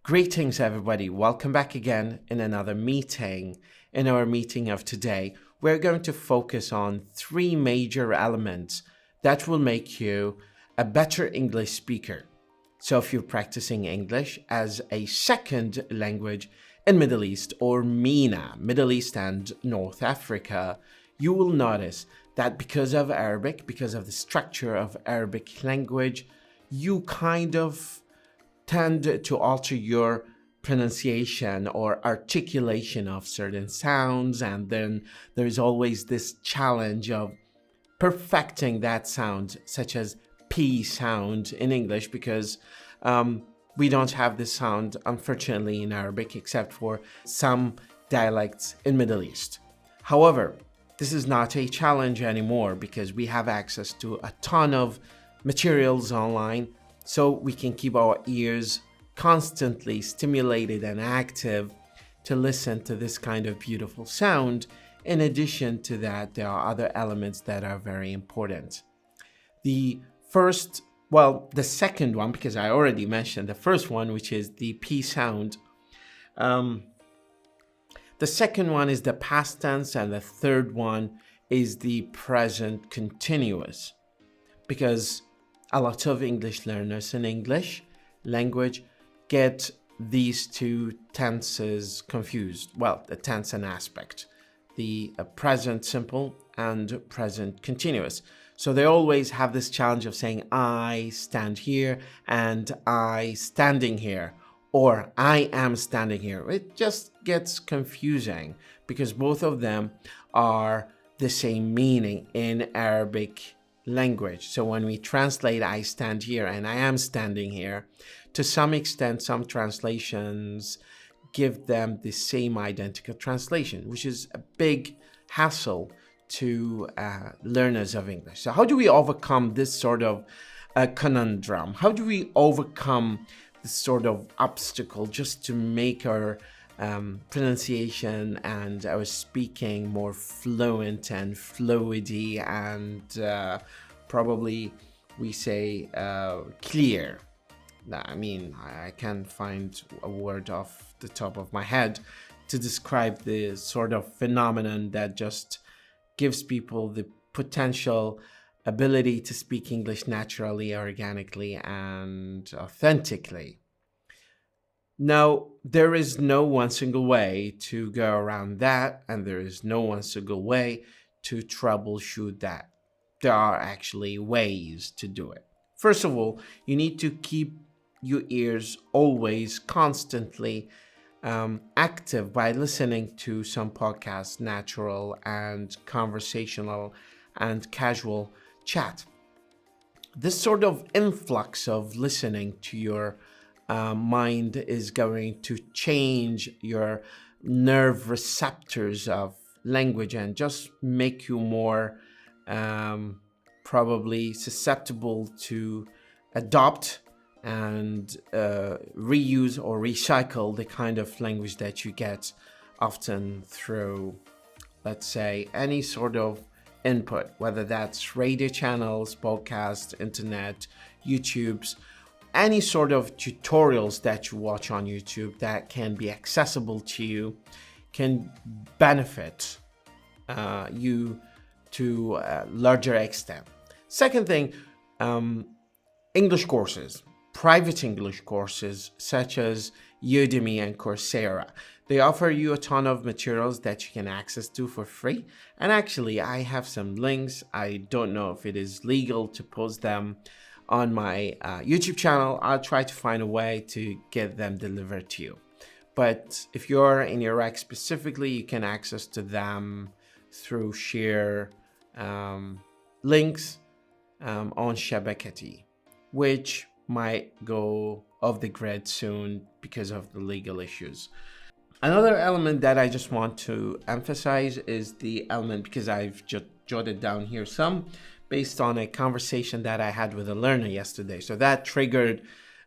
Greetings, everybody. Welcome back again in another meeting. In our meeting of today, we're going to focus on three major elements that will make you a better English speaker. So if you're practicing English as a second language in Middle East or MENA, Middle East and North Africa, you will notice that because of Arabic, because of the structure of Arabic language, you kind of tend to alter your pronunciation or articulation of certain sounds, and then there's always this challenge of perfecting that sound, such as P sound in English, because we don't have this sound, unfortunately, in Arabic, except for some dialects in Middle East. However, this is not a challenge anymore because we have access to a ton of materials online, so we can keep our ears constantly stimulated and active to listen to this kind of beautiful sound. In addition to that, there are other elements that are very important. The second one, because I already mentioned the first one, which is the P sound. The second one is the past tense, and the third one is the present continuous, because a lot of English learners in English language get these two tenses confused. Well, the tense and aspect, the present simple and present continuous. So they always have this challenge of saying I stand here and I standing here, or I am standing here. It just gets confusing because both of them are the same meaning in Arabic language. So when we translate I stand here and I am standing here, to some extent, some translations give them the same identical translation, which is a big hassle to learners of English. So how do we overcome this sort of conundrum? How do we overcome this sort of obstacle just to make our pronunciation and our speaking more fluent and fluidy and probably we say clear? I can't find a word off the top of my head to describe the sort of phenomenon that just gives people the potential ability to speak English naturally, organically, and authentically. Now, there is no one single way to go around that, and there is no one single way to troubleshoot that. There are actually ways to do it. First of all, you need to keep your ears always constantly active by listening to some podcasts, natural and conversational and casual chat. This sort of influx of listening to your mind is going to change your nerve receptors of language and just make you more probably susceptible to adopt and reuse or recycle the kind of language that you get often through, let's say, any sort of input, whether that's radio channels, podcasts, internet, YouTubes, any sort of tutorials that you watch on YouTube that can be accessible to you can benefit you to a larger extent. Second thing, English courses. Private English courses such as Udemy and Coursera. They offer you a ton of materials that you can access to for free. And actually, I have some links. I don't know if it is legal to post them on my YouTube channel. I'll try to find a way to get them delivered to you. But if you're in Iraq specifically, you can access to them through share links on Shabakati, which might go off the grid soon because of the legal issues. Another element that I just want to emphasize is the element, because I've just jotted down here some based on a conversation that I had with a learner yesterday. So that triggered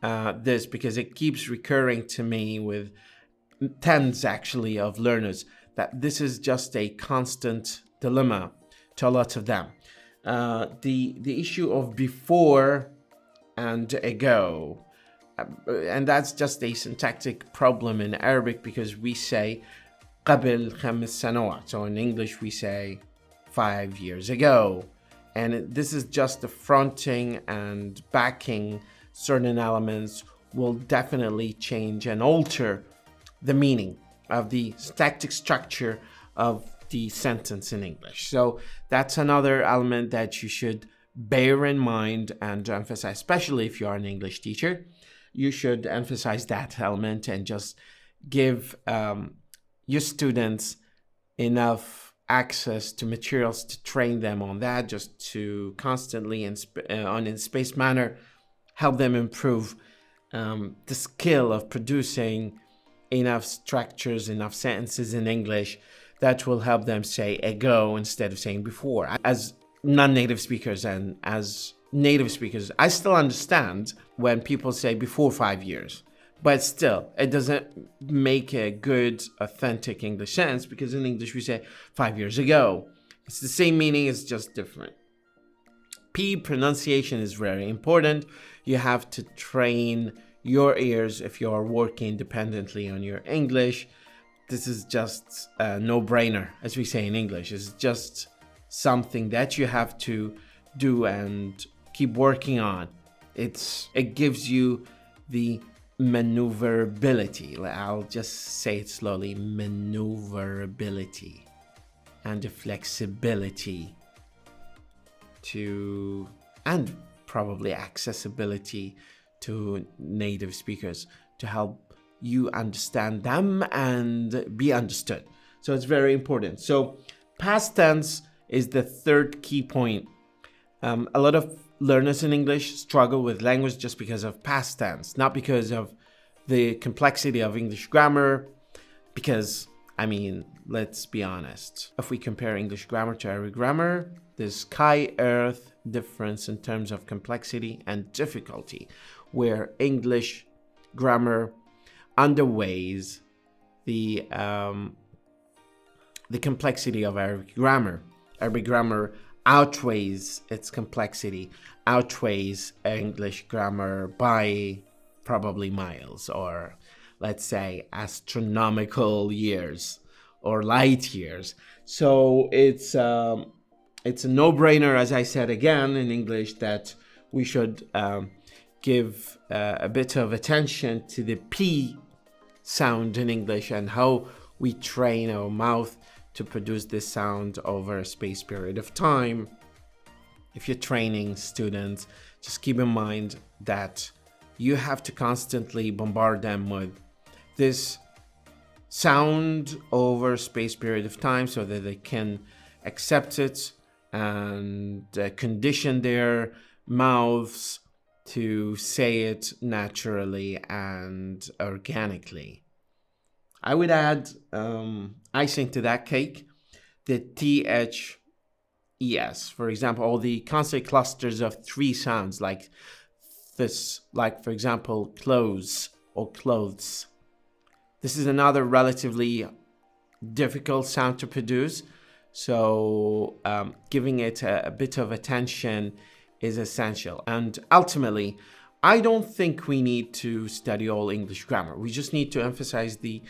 this because it keeps recurring to me with tens actually of learners, that this is just a constant dilemma to a lot of them. The issue of before and ago. and that's just a syntactic problem in Arabic, because we say قبل 5 سنوات. So in English we say 5 years ago. And this is just the fronting and backing certain elements will definitely change and alter the meaning of the syntactic structure of the sentence in English. So that's another element that you should bear in mind and emphasize, especially if you are an English teacher. You should emphasize that element and just give your students enough access to materials to train them on that, just to constantly in spaced manner help them improve the skill of producing enough structures, enough sentences in English that will help them say ago instead of saying before. As non-native speakers and as native speakers, I still understand when people say before 5 years. But still, it doesn't make a good, authentic English sentence, because in English we say 5 years ago. It's the same meaning, it's just different. P, pronunciation is very important. You have to train your ears if you are working independently on your English. This is just a no-brainer, as we say in English. It's just something that you have to do and keep working on. It gives you the maneuverability. I'll just say it slowly. Maneuverability and the flexibility to, and probably accessibility to native speakers to help you understand them and be understood. So it's very important. So past tense is the third key point. A lot of learners in English struggle with language just because of past tense, not because of the complexity of English grammar, because, I mean, let's be honest. If we compare English grammar to Arabic grammar, there's sky-earth difference in terms of complexity and difficulty, where English grammar underweighs the complexity of Arabic grammar. Arabic grammar outweighs its complexity, outweighs English grammar by probably miles, or let's say astronomical years or light years. So it's a no-brainer, as I said again in English, that we should give a bit of attention to the P sound in English and how we train our mouth to produce this sound over a spaced period of time. If you're training students, just keep in mind that you have to constantly bombard them with this sound over a spaced period of time so that they can accept it and condition their mouths to say it naturally and organically. I would add icing to that cake, the THES. For example, all the consonant clusters of 3 sounds like this, like for example, clothes or clothes. This is another relatively difficult sound to produce, so giving it a bit of attention is essential. And ultimately, I don't think we need to study all English grammar. We just need to emphasize the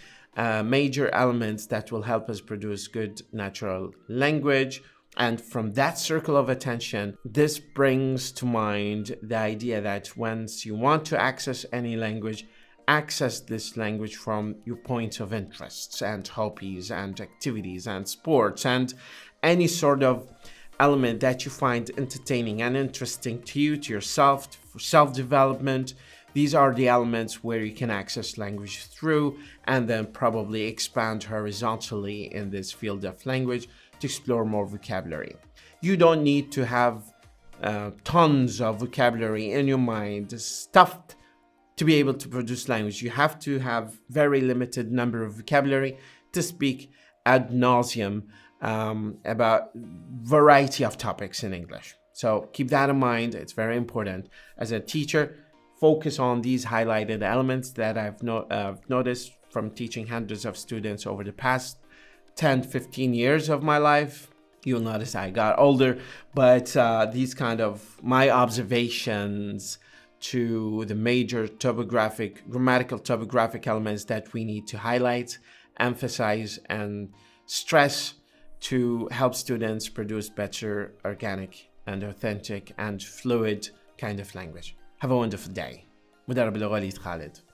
major elements that will help us produce good natural language. And from that circle of attention, this brings to mind the idea that once you want to access any language, access this language from your points of interests and hobbies and activities and sports and any sort of element that you find entertaining and interesting to you, to yourself, for self-development. These are the elements where you can access language through, and then probably expand horizontally in this field of language to explore more vocabulary. You don't need to have tons of vocabulary in your mind stuffed to be able to produce language. You have to have very limited number of vocabulary to speak ad nauseum about variety of topics in English. So keep that in mind. It's very important. As a teacher, focus on these highlighted elements that I've noticed from teaching hundreds of students over the past 10-15 years of my life. You'll notice I got older, but these kind of my observations to the major grammatical topographic elements that we need to highlight, emphasize, and stress to help students produce better organic and authentic and fluid kind of language. Have a wonderful day. مدرب اللغة وليد خالد.